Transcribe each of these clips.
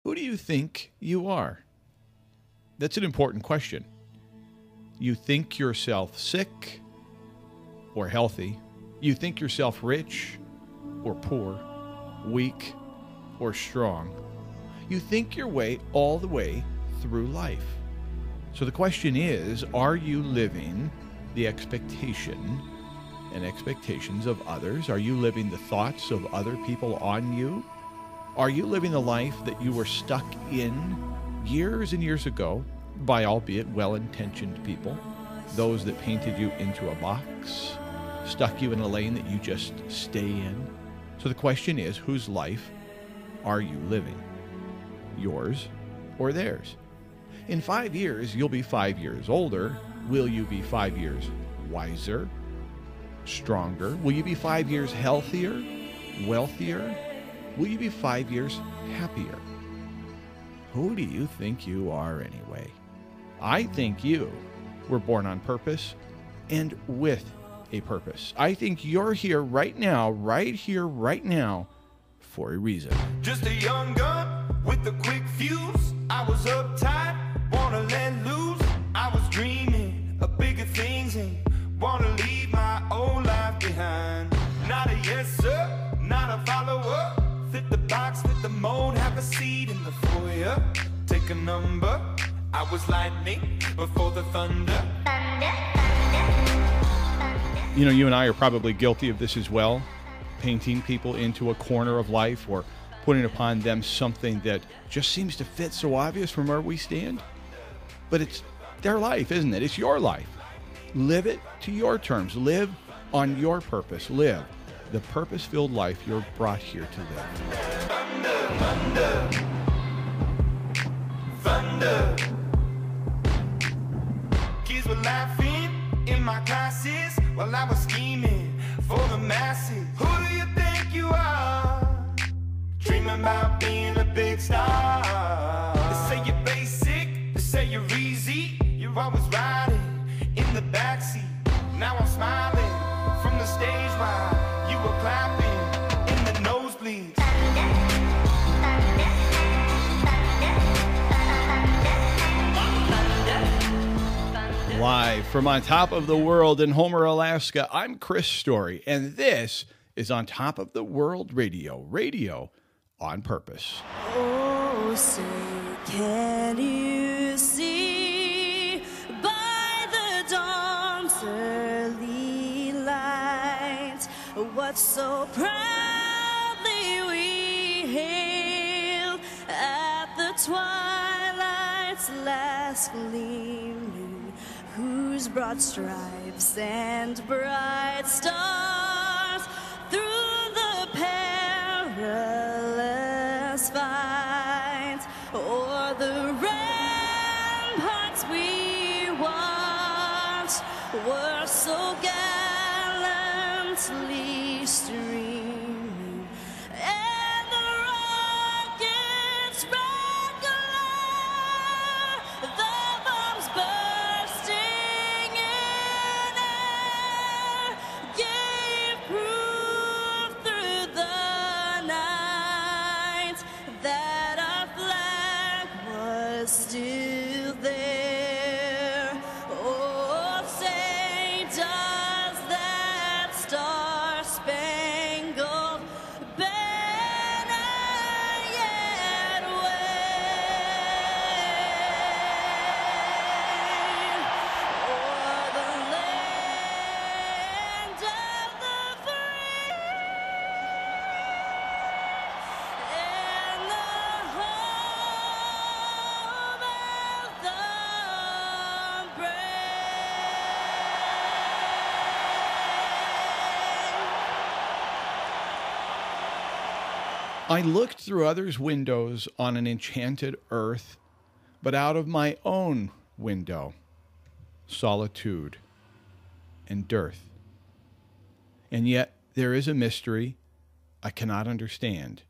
Who do you think you are? That's an important question. You think yourself sick or healthy. You think yourself rich or poor, weak or strong. You think your way all the way through life. So the question is, are you living the expectation and expectations of others? Are you living the thoughts of other people on you? Are you living the life that you were stuck in years and years ago by albeit well-intentioned people? Those that painted you into a box, stuck you in a lane that you just stay in. So the question is, whose life are you living? Yours or theirs? In 5 years, you'll be 5 years older. Will you be 5 years wiser, stronger? Will you be 5 years healthier, wealthier? Will you be 5 years happier? Who do you think you are anyway? I think you were born on purpose and with a purpose. I think you're here right now, right here, right now, for a reason. Just a young gun with a quick fuse. I was uptight, wanna let loose. I was dreaming of bigger things and wanna leave my old life behind. Not a yes sir, not a follower. Fit the box, fit the mold, have a seat in the foyer. Take a number. I was lightning before the thunder. You know, you and I are probably guilty of this as well, painting people into a corner of life or putting upon them something that just seems to fit so obvious from where we stand. But it's their life, isn't it? It's your life. Live it to your terms. Live on your purpose. Live the purpose-filled life you're brought here to live. Thunder, thunder, thunder. Kids were laughing in my classes while I was scheming for the masses. Who do you think you are? Dreaming about being a big star. They say you're basic, they say you're easy. You're always riding in the backseat. Now I'm smiling from the stage while you were clapping in the nosebleeds. Live from on top of the world in Homer, Alaska, I'm Chris Story, and this is On Top of the World Radio, radio on purpose. Oh, say, can you see by the dawn's early light what so proudly we hailed at the twilight's last gleaming, whose broad stripes and bright stars through the perilous fight o'er the ramparts we watched were so gallantly streaming, and the rockets regular, the bombs bursting in air, gave proof through the night that our flag was still there. Oh, say, does that star-spangled banner yet wave o'er the land of the free and the home of the brave? I looked through others' windows on an enchanted earth, but out of my own window, solitude and dearth. And yet there is a mystery I cannot understand,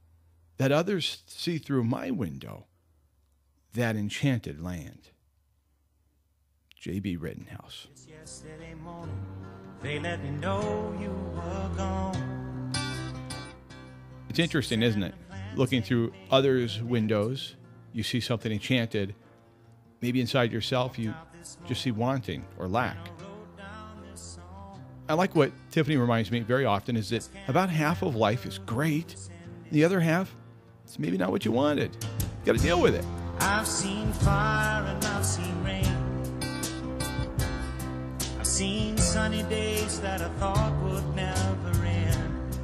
that others see through my window, that enchanted land. J.B. Rittenhouse. Yesterday morning, they let me know you were gone. It's interesting, isn't it? Looking through others' windows you see something enchanted, maybe inside yourself you just see wanting or lack. I like what Tiffany reminds me very often is that about half of life is great. The other half, it's maybe not what you wanted. You got to deal with it. I've seen fire and I've seen rain. I've seen sunny days that I thought would never end.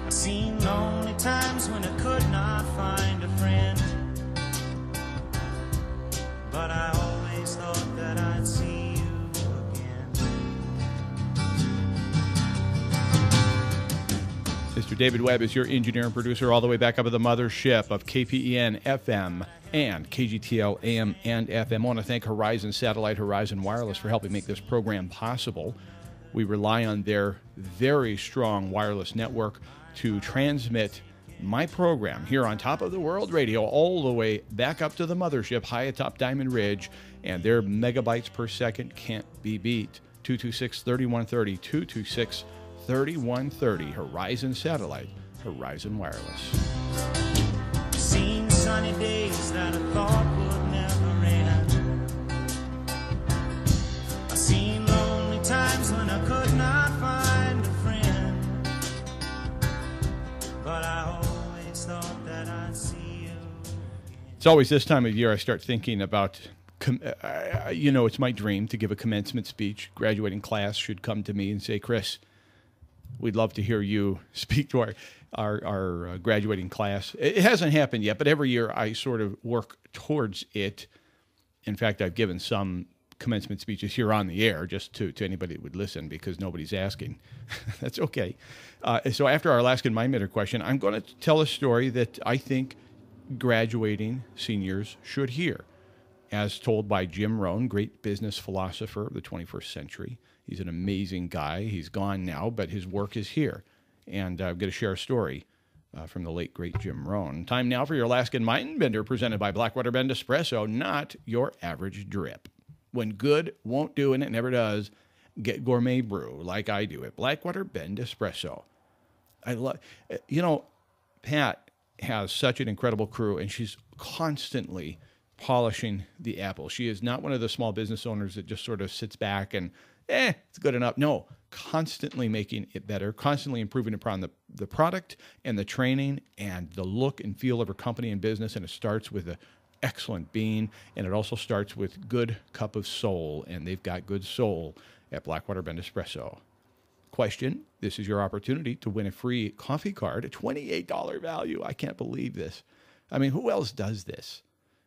I've seen lonely times when I could not find a friend. But I always thought that I'd see you again. Mr. David Webb is your engineer and producer all the way back up at the mothership of KPEN FM and KGTL AM and FM. I want to thank Horizon Satellite, Horizon Wireless for helping make this program possible. We rely on their very strong wireless network to transmit my program here on Top of the World Radio all the way back up to the mothership high atop Diamond Ridge, and their megabytes per second can't be beat. 226-3130, 226-3130, Horizon Satellite, Horizon Wireless. Seen sunny days that I thought would never end. I've seen lonely times when I could not find a friend. But I always thought that I'd see you. It's always this time of year I start thinking about, it's my dream to give a commencement speech. Graduating class should come to me and say, Chris, we'd love to hear you speak to our graduating class. It hasn't happened yet, but every year I sort of work towards it. In fact, I've given some commencement speeches here on the air just to anybody that would listen because nobody's asking. That's okay. So after our Alaskan Mind Bender question, I'm going to tell a story that I think graduating seniors should hear, as told by Jim Rohn, great business philosopher of the 21st century. He's an amazing guy. He's gone now, but his work is here. And I'm going to share a story from the late, great Jim Rohn. Time now for your Alaskan Mind Bender, presented by Blackwater Bend Espresso, not your average drip. When good won't do, and it never does, get gourmet brew like I do at Blackwater Bend Espresso. I love, Pat has such an incredible crew, and she's constantly polishing the apple. She is not one of the small business owners that just sort of sits back and, it's good enough. No, constantly making it better, constantly improving upon the product and the training and the look and feel of her company and business. And it starts with an excellent bean, and it also starts with good cup of soul, and they've got good soul at Blackwater Bend Espresso. Question, this is your opportunity to win a free coffee card, a $28 value. I can't believe this. I mean, who else does this?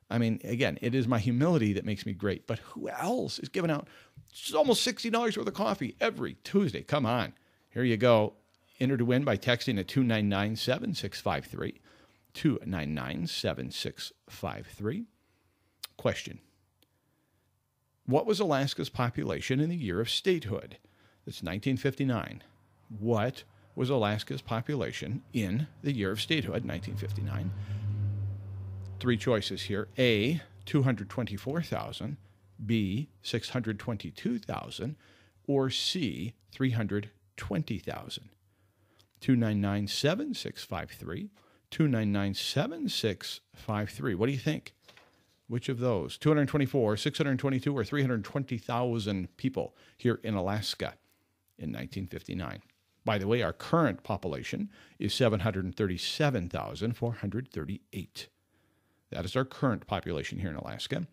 I mean, again, it is my humility that makes me great, but who else is giving out almost $60 worth of coffee every Tuesday? Come on. Here you go. Enter to win by texting at 299-7653. 299-7653. Question. What was Alaska's population in the year of statehood? That's 1959. What was Alaska's population in the year of statehood, 1959? Three choices here. A, 224,000, B, 622,000, or C, 320,000. 299-7653, 299-7653. What do you think? Which of those? 224, 622, or 320,000 people here in Alaska in 1959. By the way, our current population is 737,438. That is our current population here in Alaska.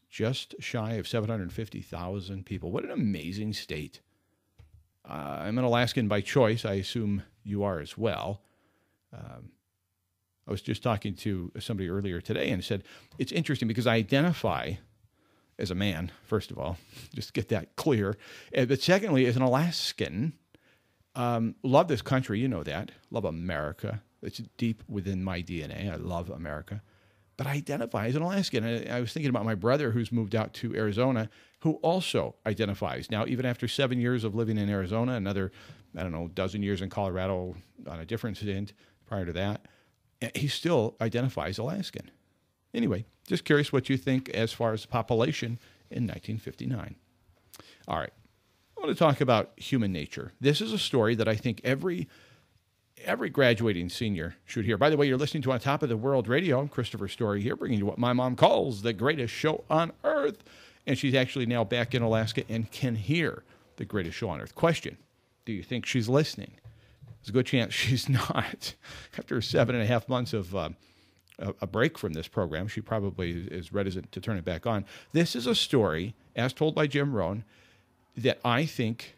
Just shy of 750,000 people. What an amazing state. I'm an Alaskan by choice. I assume you are as well. I was just talking to somebody earlier today and said, it's interesting because I identify as a man, first of all, just to get that clear. But secondly, as an Alaskan, love this country, you know that. Love America. It's deep within my DNA. I love America. But I identify as an Alaskan. I was thinking about my brother who's moved out to Arizona, who also identifies. Now, even after 7 years of living in Arizona, another, dozen years in Colorado on a different stint prior to that, he still identifies Alaskan. Anyway, just curious what you think as far as the population in 1959. All right. I want to talk about human nature. This is a story that I think every every graduating senior should hear. By the way, you're listening to On Top of the World Radio. I'm Christopher Story here, bringing you what my mom calls the greatest show on earth. And she's actually now back in Alaska and can hear the greatest show on earth. Question, do you think she's listening? There's a good chance she's not. After 7.5 months of a break from this program, she probably is reticent to turn it back on. This is a story, as told by Jim Rohn, that I think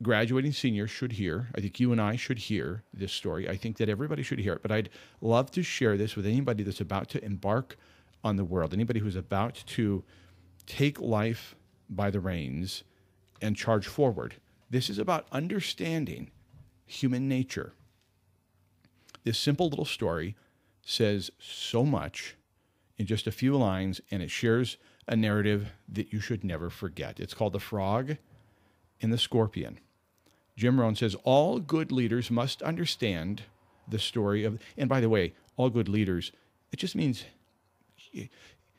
graduating seniors should hear. I think you and I should hear this story. I think that everybody should hear it, but I'd love to share this with anybody that's about to embark on the world, anybody who's about to take life by the reins and charge forward. This is about understanding human nature. This simple little story says so much in just a few lines, and it shares a narrative that you should never forget. It's called The Frog and the Scorpion. Jim Rohn says, all good leaders must understand the story of, and by the way, all good leaders, it just means,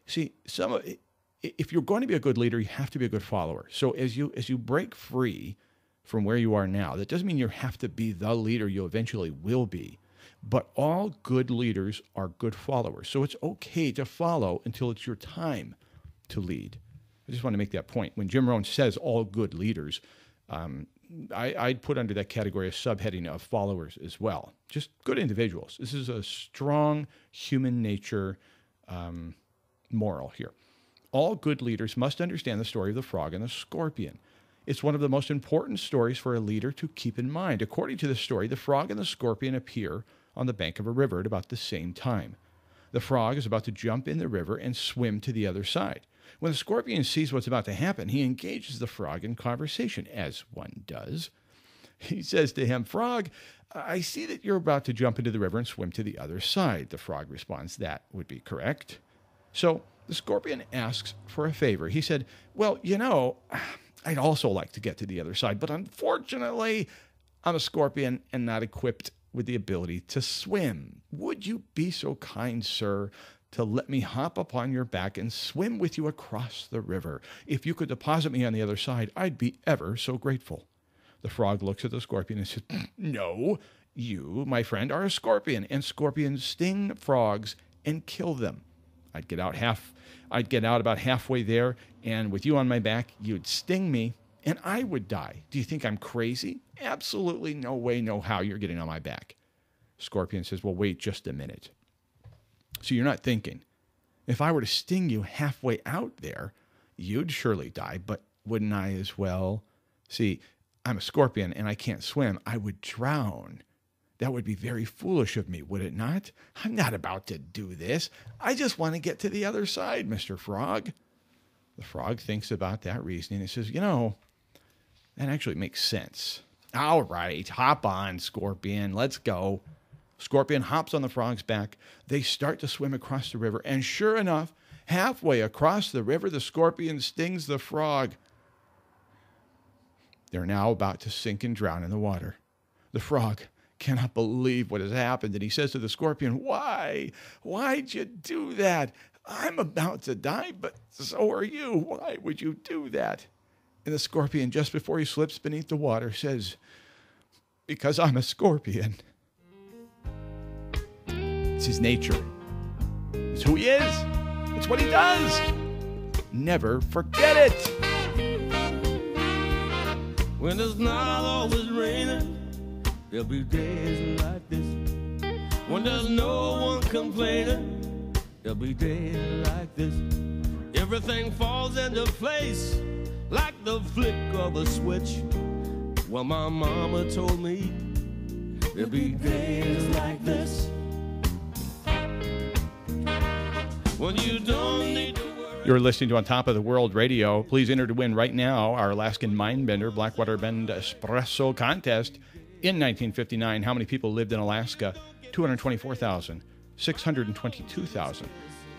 see, if you're going to be a good leader, you have to be a good follower. So as you break free from where you are now, that doesn't mean you have to be the leader you eventually will be. But all good leaders are good followers. So it's okay to follow until it's your time to lead. I just want to make that point. When Jim Rohn says all good leaders, I'd put under that category a subheading of followers as well. Just good individuals. This is a strong human nature moral here. All good leaders must understand the story of the frog and the scorpion. It's one of the most important stories for a leader to keep in mind. According to the story, the frog and the scorpion appear on the bank of a river at about the same time. The frog is about to jump in the river and swim to the other side. When the scorpion sees what's about to happen, he engages the frog in conversation, as one does. He says to him, "Frog, I see that you're about to jump into the river and swim to the other side." The frog responds, "That would be correct." So the scorpion asks for a favor. He said, "Well, I'd also like to get to the other side, but unfortunately, I'm a scorpion and not equipped with the ability to swim. Would you be so kind, sir, to let me hop upon your back and swim with you across the river? If you could deposit me on the other side, I'd be ever so grateful." The frog looks at the scorpion and says, "No, you, my friend, are a scorpion, and scorpions sting frogs and kill them. I'd get out about halfway there, and with you on my back, you'd sting me, and I would die. Do you think I'm crazy? Absolutely no way, no how you're getting on my back." Scorpion says, "Well, wait just a minute. So you're not thinking, if I were to sting you halfway out there, you'd surely die, but wouldn't I as well? See, I'm a scorpion and I can't swim. I would drown. That would be very foolish of me, would it not? I'm not about to do this. I just want to get to the other side, Mr. Frog." The frog thinks about that reasoning and says, that actually makes sense. "All right, hop on, Scorpion. Let's go." Scorpion hops on the frog's back. They start to swim across the river, and sure enough, halfway across the river, the scorpion stings the frog. They're now about to sink and drown in the water. The frog cannot believe what has happened, and he says to the scorpion, "Why? Why'd you do that? I'm about to die, but so are you. Why would you do that?" And the scorpion, just before he slips beneath the water, says, "Because I'm a scorpion." It's his nature. It's who he is. It's what he does. Never forget it. When it's not always raining, there'll be days like this. When there's no one complaining, there'll be days like this. Everything falls into place like the flick of a switch. Well, my mama told me there'll be days like this. When you don't need to worry. You're listening to On Top of the World Radio. Please enter to win right now our Alaskan Mindbender Blackwater Bend Espresso Contest. In 1959, how many people lived in Alaska? 224,000, 622,000,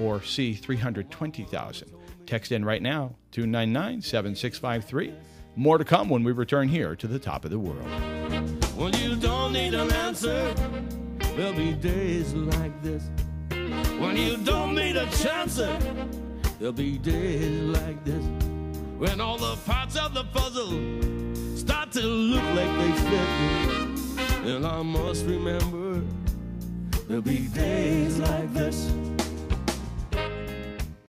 or C, 320,000. Text in right now, 299-7653. More to come when we return here to the Top of the World. When you don't need an answer, there'll be days like this. When you don't need a chance, there'll be days like this. When all the parts of the puzzle start to look like they fit. And I must remember there'll be days like